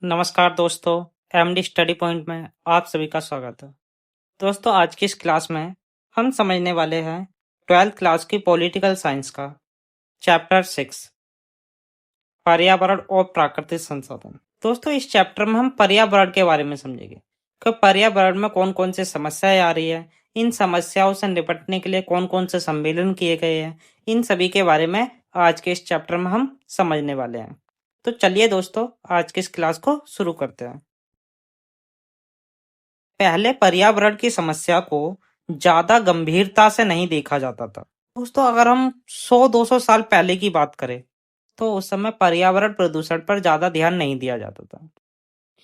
नमस्कार दोस्तों, MD study point में आप सभी का स्वागत है। दोस्तों, आज की इस क्लास में हम समझने वाले हैं 12th क्लास की पॉलिटिकल साइंस का चैप्टर 6 पर्यावरण और प्राकृतिक संसाधन। दोस्तों, इस चैप्टर में हम पर्यावरण के बारे में समझेंगे कि पर्यावरण में कौन कौन सी समस्याएं आ रही है, इन समस्याओं से निपटने के लिए कौन कौन से सम्मेलन किए गए हैं, इन सभी के बारे में आज के इस चैप्टर में हम समझने वाले हैं। तो चलिए दोस्तों, आज की इस क्लास को शुरू करते हैं। पहले पर्यावरण की समस्या को ज्यादा गंभीरता से नहीं देखा जाता था। दोस्तों, अगर हम 100-200 साल पहले की बात करें तो उस समय पर्यावरण प्रदूषण पर ज्यादा ध्यान नहीं दिया जाता था,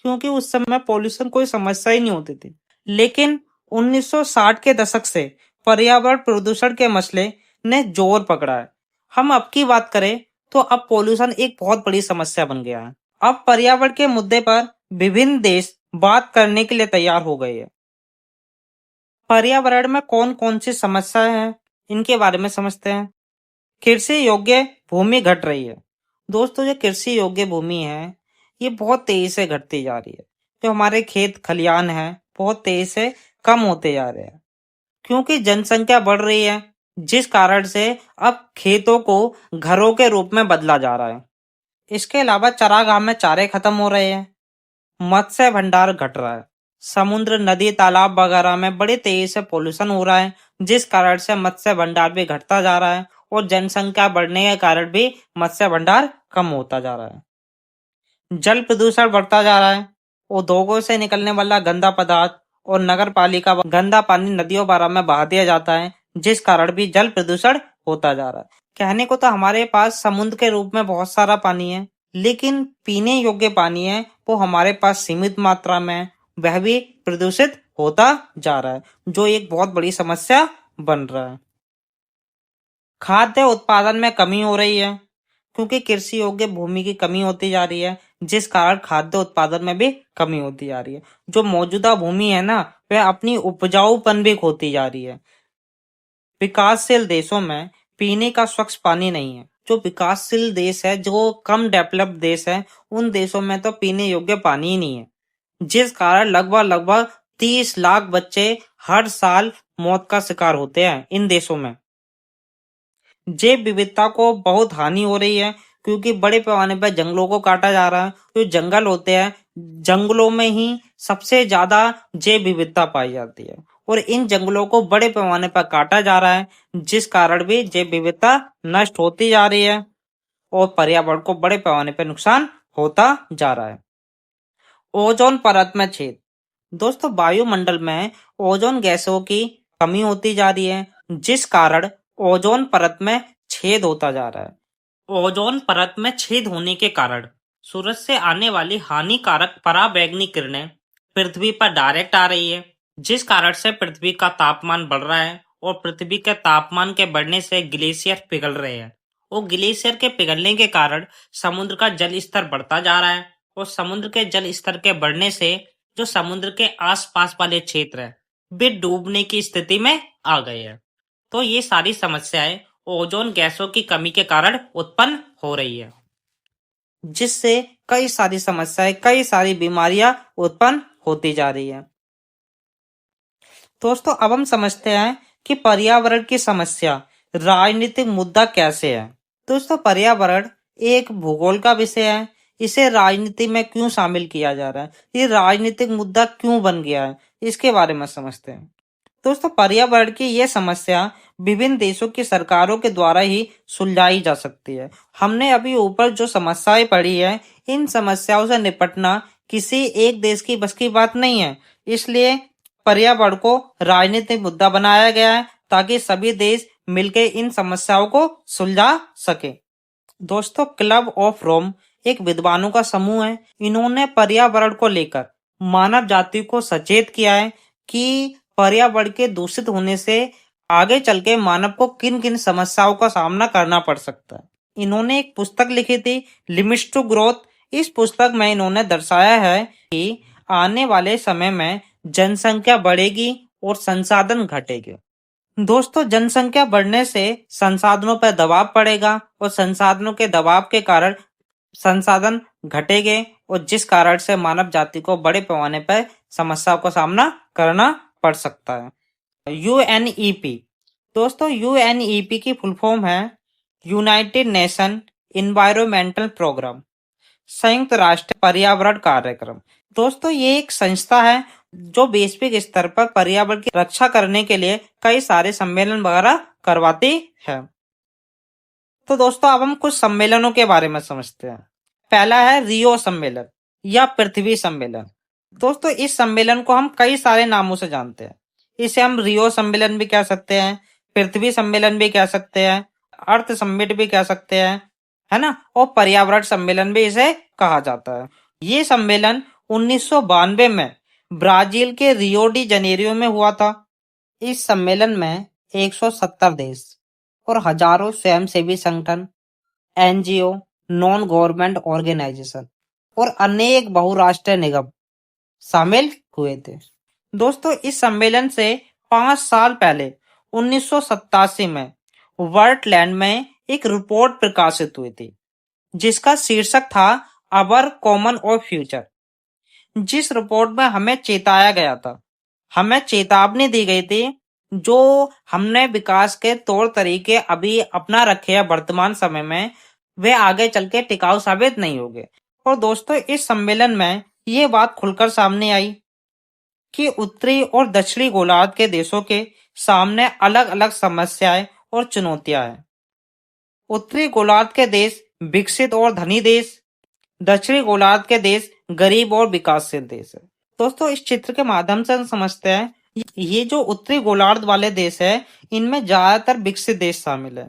क्योंकि उस समय पॉल्यूशन कोई समस्या ही नहीं होती थी। लेकिन 1960 के दशक से पर्यावरण प्रदूषण के मसले ने जोर पकड़ा है। हम अब की बात करें तो अब पॉल्यूशन एक बहुत बड़ी समस्या बन गया है। अब पर्यावरण के मुद्दे पर विभिन्न देश बात करने के लिए तैयार हो गए हैं। पर्यावरण में कौन कौन सी समस्याएं हैं, इनके बारे में समझते हैं। कृषि योग्य भूमि घट रही है। दोस्तों, जो कृषि योग्य भूमि है ये बहुत तेजी से घटती जा रही है। जो हमारे खेत खलियान है बहुत तेजी से कम होते जा रहे हैं, क्योंकि जनसंख्या बढ़ रही है, जिस कारण से अब खेतों को घरों के रूप में बदला जा रहा है। इसके अलावा चरागाह में चारे खत्म हो रहे हैं, मत्स्य भंडार घट रहा है, समुद्र नदी तालाब वगैरह में बड़ी तेजी से पोल्यूशन हो रहा है, जिस कारण से मत्स्य भंडार भी घटता जा रहा है और जनसंख्या बढ़ने के कारण भी मत्स्य भंडार कम होता जा रहा है। जल प्रदूषण बढ़ता जा रहा है। उद्योगों से निकलने वाला गंदा पदार्थ और नगर पालिका गंदा पानी नदियों वगैरह में बहा दिया जाता है, जिस कारण भी जल प्रदूषण होता जा रहा है। कहने को तो हमारे पास समुद्र के रूप में बहुत सारा पानी है, लेकिन पीने योग्य पानी है वो हमारे पास सीमित मात्रा में है, वह भी प्रदूषित होता जा रहा है, जो एक बहुत बड़ी समस्या बन रहा है। खाद्य उत्पादन में कमी हो रही है, क्योंकि कृषि योग्य भूमि की कमी होती जा रही है, जिस कारण खाद्य उत्पादन में भी कमी होती जा रही है। जो मौजूदा भूमि है ना, वह अपनी उपजाऊपन भी खोती जा रही है। विकासशील देशों में पीने का स्वच्छ पानी नहीं है। जो विकासशील देश है, जो कम डेवलप्ड देश है, उन देशों में तो पीने योग्य पानी ही नहीं है, जिस कारण लगभग लगभग 30 लाख बच्चे हर साल मौत का शिकार होते हैं इन देशों में। जैव विविधता को बहुत हानि हो रही है, क्योंकि बड़े पैमाने पर जंगलों को काटा जा रहा है। जो जंगल होते हैं, जंगलों में ही सबसे ज्यादा जैव विविधता पाई जाती है, और इन जंगलों को बड़े पैमाने पर काटा जा रहा है, जिस कारण भी जैव विविधता नष्ट होती जा रही है और पर्यावरण को बड़े पैमाने पर नुकसान होता जा रहा है। ओजोन परत में छेद। दोस्तों, वायुमंडल में ओजोन गैसों की कमी होती जा रही है, जिस कारण ओजोन परत में छेद होता जा रहा है। ओजोन परत में छेद होने के कारण सूरज से आने वाली हानिकारक पराबैंगनी किरणें पृथ्वी पर डायरेक्ट आ रही है, जिस कारण से पृथ्वी का तापमान बढ़ रहा है और पृथ्वी के तापमान के बढ़ने से ग्लेशियर पिघल रहे हैं, और ग्लेशियर के पिघलने के कारण समुद्र का जल स्तर बढ़ता जा रहा है, और समुद्र के जल स्तर के बढ़ने से जो समुद्र के आसपास वाले क्षेत्र है वे डूबने की स्थिति में आ गए हैं। तो ये सारी समस्याएं ओजोन गैसों की कमी के कारण उत्पन्न हो रही है, जिससे कई सारी समस्याएं, कई सारी बीमारियां उत्पन्न होती जा रही है। दोस्तों, अब हम समझते हैं कि पर्यावरण की समस्या राजनीतिक मुद्दा कैसे है। दोस्तों, पर्यावरण एक भूगोल का विषय है। इसे राजनीति में क्यों शामिल किया जा रहा है, ये राजनीतिक मुद्दा क्यों बन गया है, इसके बारे में समझते हैं। दोस्तों, पर्यावरण की यह समस्या विभिन्न देशों की सरकारों के द्वारा ही सुलझाई जा सकती है। हमने अभी ऊपर जो समस्याएं पढ़ी है, इन समस्याओं से निपटना किसी एक देश की बस की बात नहीं है। इसलिए पर्यावरण को राजनीतिक मुद्दा बनाया गया है, ताकि सभी देश मिलकर इन समस्याओं को सुलझा सके। दोस्तों, क्लब ऑफ रोम एक विद्वानों का समूह है। इन्होंने पर्यावरण को लेकर मानव जाति को सचेत किया है कि पर्यावरण के दूषित होने से आगे चल के मानव को किन किन समस्याओं का सामना करना पड़ सकता है। इन्होंने एक पुस्तक लिखी थी, लिमिट्स टू ग्रोथ। इस पुस्तक में इन्होंने दर्शाया है कि आने वाले समय में जनसंख्या बढ़ेगी और संसाधन घटेंगे। दोस्तों, जनसंख्या बढ़ने से संसाधनों पर दबाव पड़ेगा, और संसाधनों के दबाव के कारण संसाधन घटेंगे और जिस कारण से मानव जाति को बड़े पैमाने पर समस्याओं का सामना करना पड़ सकता है। यूएनईपी दोस्तों, यूएनईपी की फुल फॉर्म है यूनाइटेड नेशन इन्वायरमेंटल प्रोग्राम, संयुक्त राष्ट्र पर्यावरण कार्यक्रम। दोस्तों, ये एक संस्था है जो वैश्विक स्तर पर पर्यावरण की रक्षा करने के लिए कई सारे सम्मेलन वगैरह करवाती है। तो दोस्तों, अब हम कुछ सम्मेलनों के बारे में समझते हैं। पहला है रियो सम्मेलन या पृथ्वी सम्मेलन। दोस्तों, इस सम्मेलन को हम कई सारे नामों से जानते हैं। इसे हम रियो सम्मेलन भी कह सकते हैं, पृथ्वी सम्मेलन भी कह सकते हैं, अर्थ समिट भी कह सकते हैं, है ना, और पर्यावरण सम्मेलन भी इसे कहा जाता है। ये सम्मेलन 1992 में ब्राजील के रियो डी जनेरियो में हुआ था। इस सम्मेलन में 170 देश और हजारों स्वयंसेवी संगठन, एनजीओ, नॉन गवर्नमेंट ऑर्गेनाइजेशन और अनेक बहुराष्ट्रीय निगम शामिल हुए थे। दोस्तों, इस सम्मेलन से 5 साल पहले 1987 में वर्ल्डलैंड में एक रिपोर्ट प्रकाशित हुई थी जिसका शीर्षक था अवर कॉमन और फ्यूचर। जिस रिपोर्ट में हमें चेताया गया था, हमें चेतावनी दी गई थी, जो हमने विकास के तौर तरीके अभी अपना रखे हैं वर्तमान समय में, वे आगे चल के टिकाऊ साबित नहीं होंगे। और दोस्तों, इस सम्मेलन में ये बात खुलकर सामने आई कि उत्तरी और दक्षिणी गोलार्ध के देशों के सामने अलग अलग समस्याएं और चुनौतियां हैं। उत्तरी गोलार्ध के देश विकसित और धनी देश, दक्षिणी गोलार्ध के देश गरीब और विकासशील देश है। दोस्तों, इस चित्र के माध्यम से हम समझते हैं ये जो उत्तरी गोलार्ध वाले देश है, इनमें ज्यादातर विकसित देश शामिल है,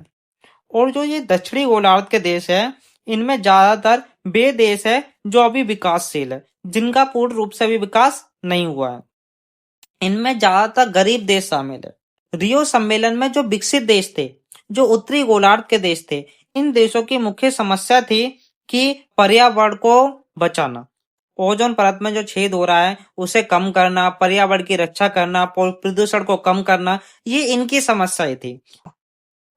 और जो ये दक्षिणी गोलार्ध के देश है, इनमें ज्यादातर वे देश है जो अभी विकासशील है, जिनका पूर्ण रूप से अभी विकास नहीं हुआ है। इनमें ज्यादातर गरीब देश शामिल है। रियो सम्मेलन में जो विकसित देश थे, जो उत्तरी गोलार्ध के देश थे, इन देशों की मुख्य समस्या थी कि पर्यावरण को बचाना, ओजोन परत में जो छेद हो रहा है उसे कम करना, पर्यावरण की रक्षा करना, प्रदूषण को कम करना, ये इनकी समस्याएं थी।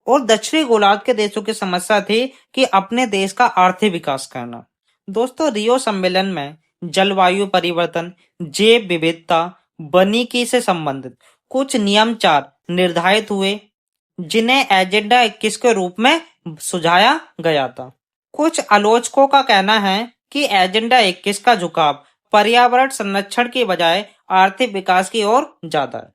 और दक्षिणी गोलार्ध के देशों की समस्या थी कि अपने देश का आर्थिक विकास करना। दोस्तों, रियो सम्मेलन में जलवायु परिवर्तन, जैव विविधता, वानिकी से संबंधित कुछ नियम 4 निर्धारित हुए, जिन्हें एजेंडा 21 के रूप में सुझाया गया था। कुछ आलोचकों का कहना है कि एजेंडा 21 का झुकाव पर्यावरण संरक्षण की बजाय आर्थिक विकास की ओर ज्यादा है।